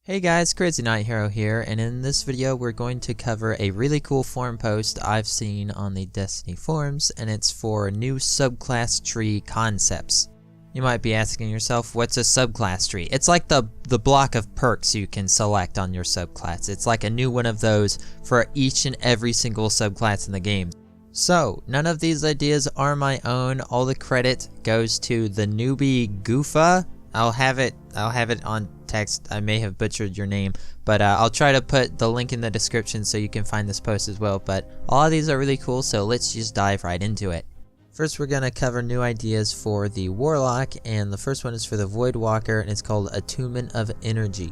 Hey guys, CrazyKnightHero here, and in this video we're going to cover a really cool forum post I've seen on the Destiny forums, and it's for new subclass tree concepts. You might be asking yourself, what's a subclass tree? It's like the block of perks you can select on your subclass. It's like a new one of those for each and every single subclass in the game. So, none of these ideas are my own. All the credit goes to the newbie Goofa. I'll have it on text. I may have butchered your name, but I'll try to put the link in the description so you can find this post as well. But all of these are really cool, so let's just dive right into it. First, we're going to cover new ideas for the Warlock, and the first one is for the voidWalker, and it's called Attunement of Energy.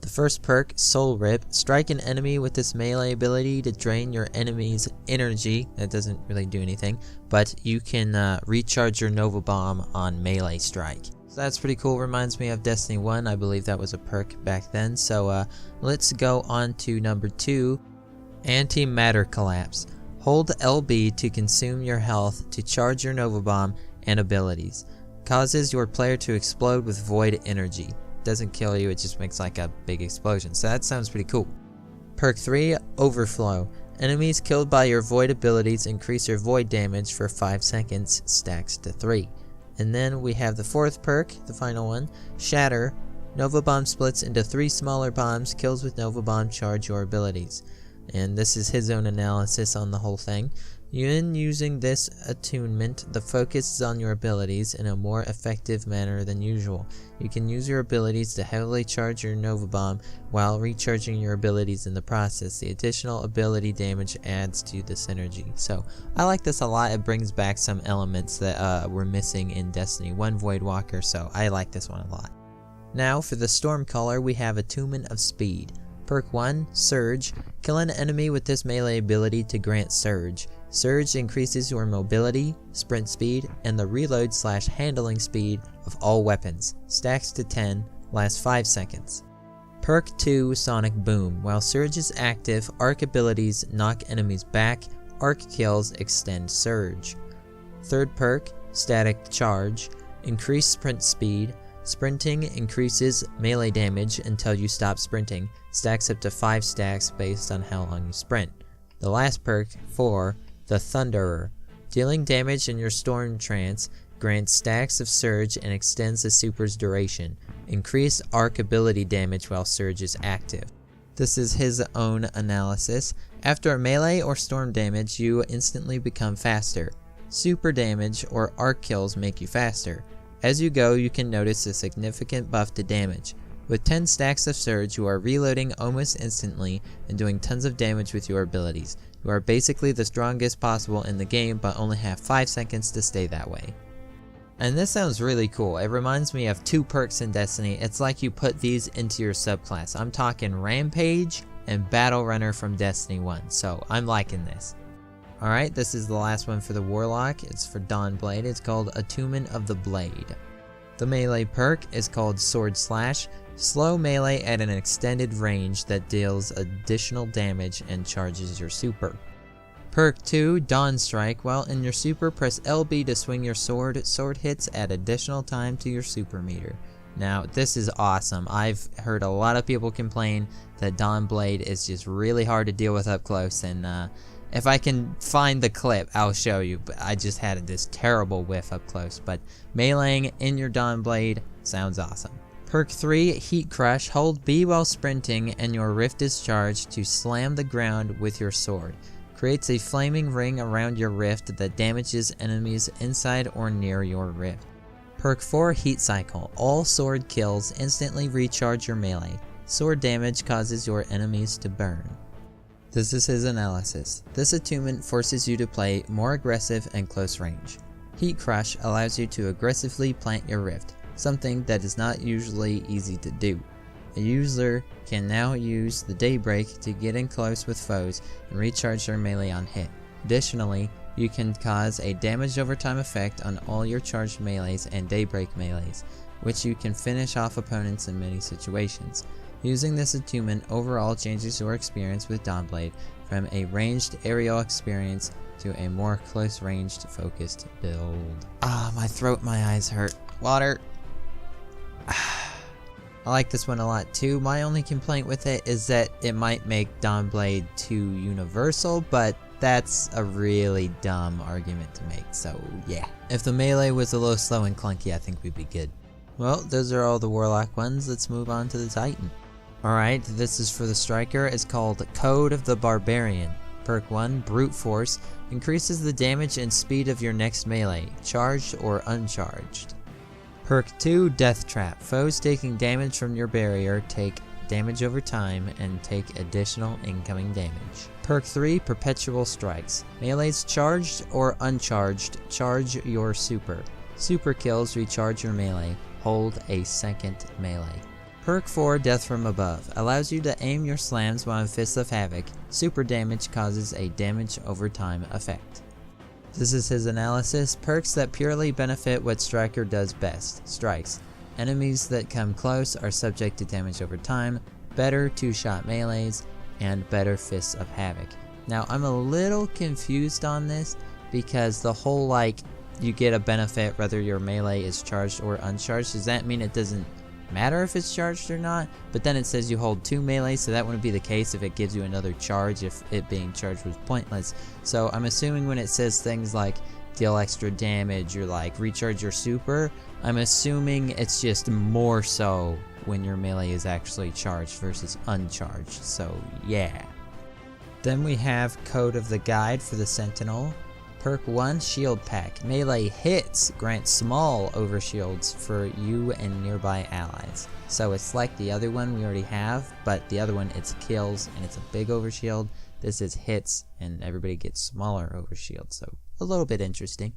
The first perk, Soul Rip, strike an enemy with this melee ability to drain your enemy's energy. That doesn't really do anything, but you can recharge your Nova Bomb on melee strike. So that's pretty cool. Reminds me of Destiny 1. I believe that was a perk back then. So let's go on to number 2, Antimatter Collapse. Hold LB to consume your health to charge your Nova Bomb and abilities. Causes your player to explode with void energy. Doesn't kill you, it just makes like a big explosion. So that sounds pretty cool. Perk 3, Overflow. Enemies killed by your void abilities increase your void damage for 5 seconds, stacks to 3. And then we have the fourth perk, the final one, Shatter. Nova Bomb splits into 3 smaller bombs, kills with Nova Bomb charge your abilities. And this is his own analysis on the whole thing. In using this attunement, the focus is on your abilities in a more effective manner than usual. You can use your abilities to heavily charge your Nova Bomb while recharging your abilities in the process. The additional ability damage adds to the synergy. So I like this a lot. It brings back some elements that were missing in Destiny 1 voidWalker, so I like this one a lot. Now for the Stormcaller, we have Attunement of Speed. Perk 1, Surge. Kill an enemy with this melee ability to grant Surge. Surge increases your mobility, sprint speed, and the reload/handling speed of all weapons. Stacks to 10, lasts 5 seconds. Perk 2, Sonic Boom. While Surge is active, arc abilities knock enemies back, arc kills extend Surge. Third perk, Static Charge. Increase sprint speed. Sprinting increases melee damage until you stop sprinting. Stacks up to 5 stacks based on how long you sprint. The last perk, 4, the Thunderer. Dealing damage in your Storm Trance grants stacks of Surge and extends the super's duration. Increase arc ability damage while Surge is active. This is his own analysis. After a melee or storm damage, you instantly become faster. Super damage or arc kills make you faster. As you go, you can notice a significant buff to damage. With 10 stacks of Surge, you are reloading almost instantly and doing tons of damage with your abilities. You are basically the strongest possible in the game, but only have 5 seconds to stay that way. And this sounds really cool. It reminds me of 2 perks in Destiny. It's like you put these into your subclass. I'm talking Rampage and Battle Runner from Destiny 1, so I'm liking this. Alright, this is the last one for the Warlock. It's for Dawnblade. It's called Attunement of the Blade. The melee perk is called Sword Slash. Slow melee at an extended range that deals additional damage and charges your super. Perk 2, Dawn Strike. While in your super, press LB to swing your sword. Sword hits add additional time to your super meter. Now, this is awesome. I've heard a lot of people complain that Dawnblade is just really hard to deal with up close, and if I can find the clip, I'll show you, but I just had this terrible whiff up close. But meleeing in your Dawnblade sounds awesome. Perk 3, Heat Crush. Hold B while sprinting and your rift is charged to slam the ground with your sword. Creates a flaming ring around your rift that damages enemies inside or near your rift. Perk 4, Heat Cycle. All sword kills instantly recharge your melee. Sword damage causes your enemies to burn. This is his analysis. This attunement forces you to play more aggressive and close range. Heat Crush allows you to aggressively plant your rift, something that is not usually easy to do. A user can now use the Daybreak to get in close with foes and recharge their melee on hit. Additionally, you can cause a damage over time effect on all your charged melees and Daybreak melees, which you can finish off opponents in many situations. Using this attunement overall changes your experience with Dawnblade from a ranged aerial experience to a more close ranged focused build. Ah, my throat, my eyes hurt. Water. I like this one a lot too. My only complaint with it is that it might make Dawnblade too universal, but that's a really dumb argument to make, so yeah. If the melee was a little slow and clunky, I think we'd be good. Well, those are all the Warlock ones. Let's move on to the Titan. Alright, this is for the Striker. It's called Code of the Barbarian. Perk 1, Brute Force, increases the damage and speed of your next melee, charged or uncharged. Perk 2, Death Trap. Foes taking damage from your barrier take damage over time and take additional incoming damage. Perk 3, Perpetual Strikes. Melees charged or uncharged, charge your super. Super kills recharge your melee. Hold a second melee. Perk 4, Death from Above. Allows you to aim your slams while in Fists of Havoc. Super damage causes a damage over time effect. This is his analysis. Perks that purely benefit what Striker does best. Strikes. Enemies that come close are subject to damage over time, better 2-shot melees, and better Fists of Havoc. Now I'm a little confused on this because the whole you get a benefit whether your melee is charged or uncharged. Does that mean it doesn't matter if it's charged or not? But then it says you hold 2 melee, so that wouldn't be the case if it gives you another charge if it being charged was pointless. So I'm assuming when it says things like deal extra damage or recharge your super, I'm assuming it's just more so when your melee is actually charged versus uncharged, so yeah. Then we have Code of the Guide for the Sentinel. Perk 1, Shield Pack. Melee hits grant small overshields for you and nearby allies. So it's like the other one we already have, but the other one it's kills and it's a big overshield. This is hits and everybody gets smaller overshields, so a little bit interesting.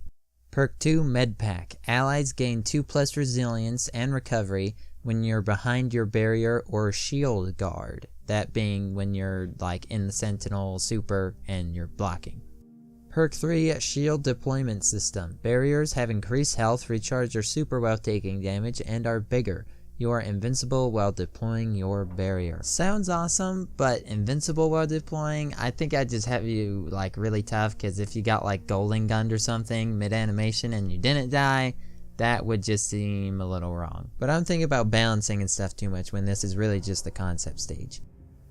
Perk 2, Med Pack. Allies gain 2+ resilience and recovery when you're behind your barrier or shield guard. That being when you're in the Sentinel super and you're blocking. Perk 3, Shield Deployment System. Barriers have increased health, recharge your super while taking damage, and are bigger. You are invincible while deploying your barrier. Sounds awesome, but invincible while deploying, I think I'd just have you really tough, because if you got Golden Gunned or something mid-animation and you didn't die, that would just seem a little wrong. But I'm thinking about balancing and stuff too much when this is really just the concept stage.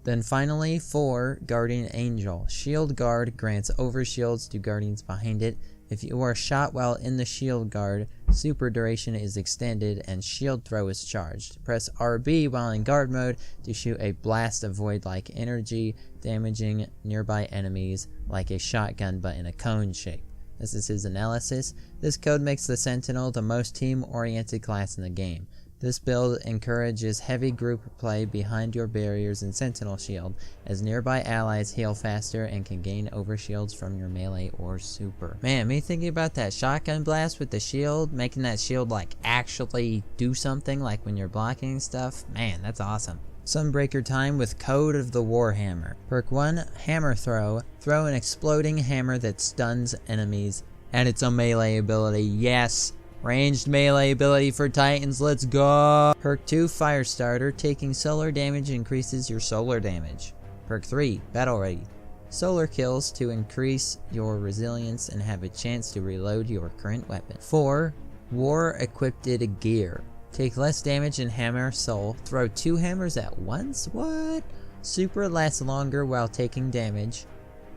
Then finally, 4, Guardian Angel. Shield Guard grants overshields to guardians behind it. If you are shot while in the shield guard, super duration is extended and shield throw is charged. Press RB while in guard mode to shoot a blast of void-like energy, damaging nearby enemies like a shotgun but in a cone shape. This is his analysis. This code makes the Sentinel the most team-oriented class in the game. This build encourages heavy group play behind your barriers and Sentinel shield, as nearby allies heal faster and can gain overshields from your melee or super. Man, me thinking about that shotgun blast with the shield, making that shield actually do something when you're blocking stuff, man, that's awesome. Sunbreaker time with Code of the Warhammer. Perk 1, Hammer Throw. Throw an exploding hammer that stuns enemies. And it's a melee ability, yes! Ranged melee ability for Titans, let's go! Perk 2, Firestarter. Taking solar damage increases your solar damage. Perk 3, Battle Ready. Solar kills to increase your resilience and have a chance to reload your current weapon. 4, War Equipped Gear. Take less damage in Hammer Soul. Throw 2 hammers at once? What? Super lasts longer while taking damage.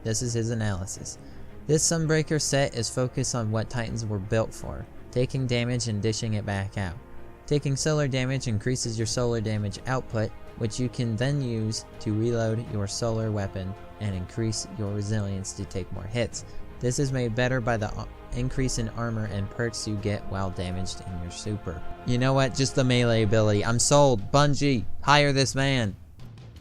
This is his analysis. This Sunbreaker set is focused on what Titans were built for. Taking damage and dishing it back out. Taking solar damage increases your solar damage output, which you can then use to reload your solar weapon and increase your resilience to take more hits. This is made better by the increase in armor and perks you get while damaged in your super. You know what? Just the melee ability. I'm sold. Bungie, hire this man.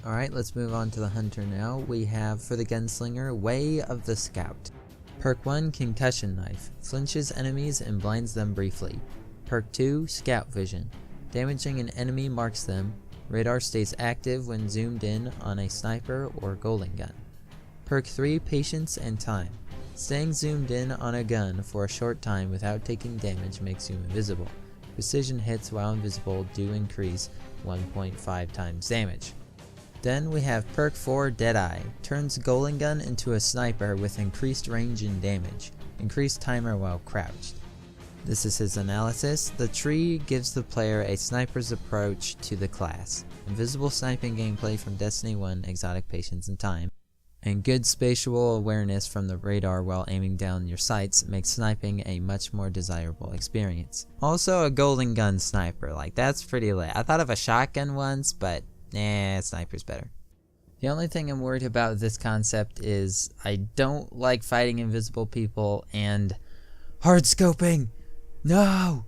Alright, let's move on to the Hunter now. We have for the Gunslinger, Way of the Scout. Perk 1, Concussion Knife. Flinches enemies and blinds them briefly. Perk 2, Scout Vision. Damaging an enemy marks them. Radar stays active when zoomed in on a sniper or golden gun. Perk 3, Patience and Time. Staying zoomed in on a gun for a short time without taking damage makes you invisible. Precision hits while invisible do increase 1.5 times damage. Then we have Perk 4, Deadeye. Turns Golden Gun into a sniper with increased range and damage. Increased timer while crouched. This is his analysis. The tree gives the player a sniper's approach to the class. Invisible sniping gameplay from Destiny 1, Exotic Patience and Time. And good spatial awareness from the radar while aiming down your sights makes sniping a much more desirable experience. Also a golden gun sniper, like that's pretty lit. I thought of a shotgun once, but sniper's better. The only thing I'm worried about with this concept is I don't like fighting invisible people and hard scoping. No!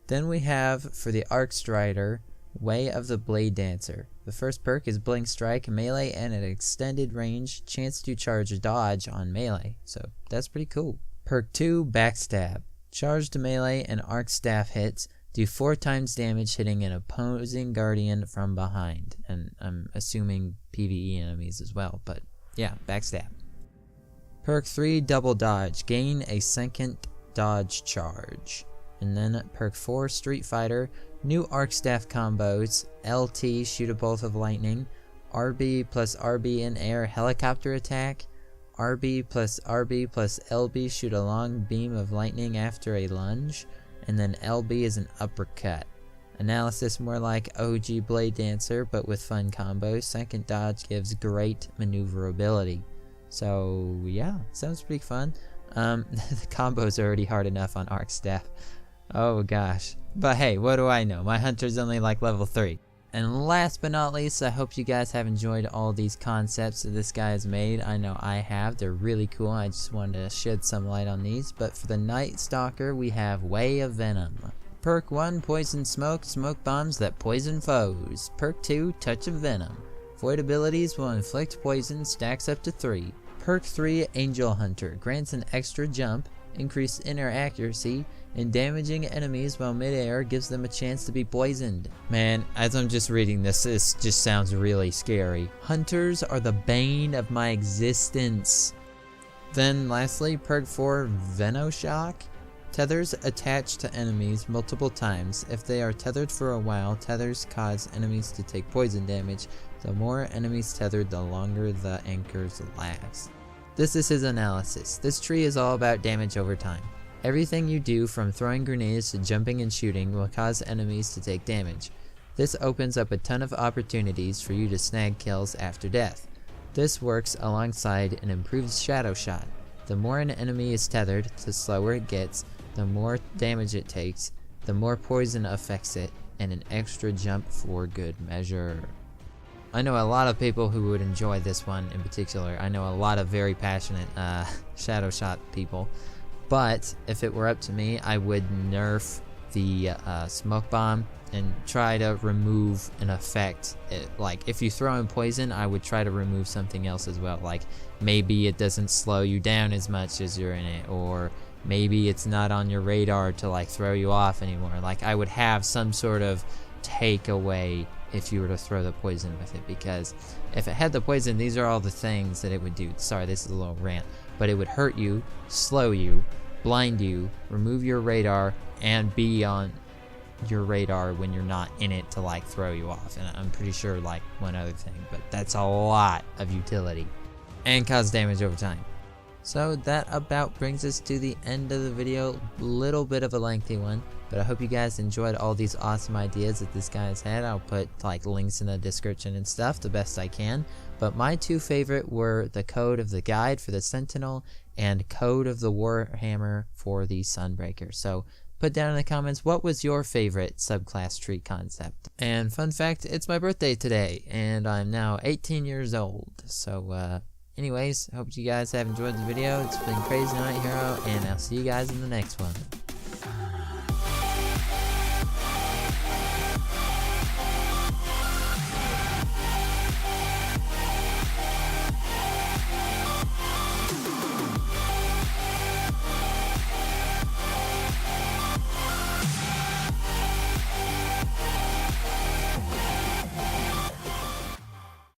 Then we have, for the Arcstrider, Way of the Bladedancer. The first perk is Blink Strike, melee, and at extended range, chance to charge a dodge on melee, so that's pretty cool. Perk 2, Backstab. Charged melee and arc staff hits do 4 times damage hitting an opposing guardian from behind, and I'm assuming PvE enemies as well, but yeah, Backstab. Perk 3, Double Dodge. Gain a second dodge charge. And then perk 4, Street Fighter. New arc staff combos, LT, shoot a bolt of lightning, RB plus RB in air helicopter attack, RB plus RB plus LB, shoot a long beam of lightning after a lunge, and then LB is an uppercut. Analysis more like OG Bladedancer, but with fun combos. Second dodge gives great maneuverability. So yeah, sounds pretty fun. The combos are already hard enough on arc staff. Oh gosh. But hey, what do I know? My hunter's only like level 3. And last but not least, I hope you guys have enjoyed all these concepts that this guy has made. I know I have. They're really cool. I just wanted to shed some light on these. But for the Nightstalker, we have Way of Venom. Perk 1, Poison Smoke. Smoke bombs that poison foes. Perk 2, Touch of Venom. Void abilities will inflict poison, stacks up to 3. Perk 3, Angel Hunter. Grants an extra jump, increased inner accuracy, and damaging enemies while midair gives them a chance to be poisoned. Man, as I'm just reading this just sounds really scary. Hunters are the bane of my existence. Then lastly, perk 4, Venoshock. Tethers attached to enemies multiple times. If they are tethered for a while, tethers cause enemies to take poison damage. The more enemies tethered, the longer the anchors last. This is his analysis. This tree is all about damage over time. Everything you do, from throwing grenades to jumping and shooting, will cause enemies to take damage. This opens up a ton of opportunities for you to snag kills after death. This works alongside an improved shadow shot. The more an enemy is tethered, the slower it gets, the more damage it takes, the more poison affects it, and an extra jump for good measure. I know a lot of people who would enjoy this one in particular. I know a lot of very passionate shadow shot people. But if it were up to me, I would nerf the smoke bomb and try to remove an effect. Like if you throw in poison, I would try to remove something else as well. Like maybe it doesn't slow you down as much as you're in it, or maybe it's not on your radar to like throw you off anymore. Like I would have some sort of takeaway if you were to throw the poison with it, because if it had the poison, these are all the things that it would do. Sorry, this is a little rant, but it would hurt you, slow you, blind you, remove your radar, and be on your radar when you're not in it to like throw you off. And I'm pretty sure like one other thing, but that's a lot of utility and cause damage over time. So that about brings us to the end of the video. Little bit of a lengthy one, but I hope you guys enjoyed all these awesome ideas that this guy's had. I'll put like links in the description and stuff the best I can. But my two favorite were the code of the guide for the Sentinel and code of the Warhammer for the Sunbreaker. So put down in the comments, what was your favorite subclass tree concept? And fun fact, it's my birthday today, and I'm now 18 years old. So anyways, hope you guys have enjoyed the video. It's been CrazyKnightHero, and I'll see you guys in the next one.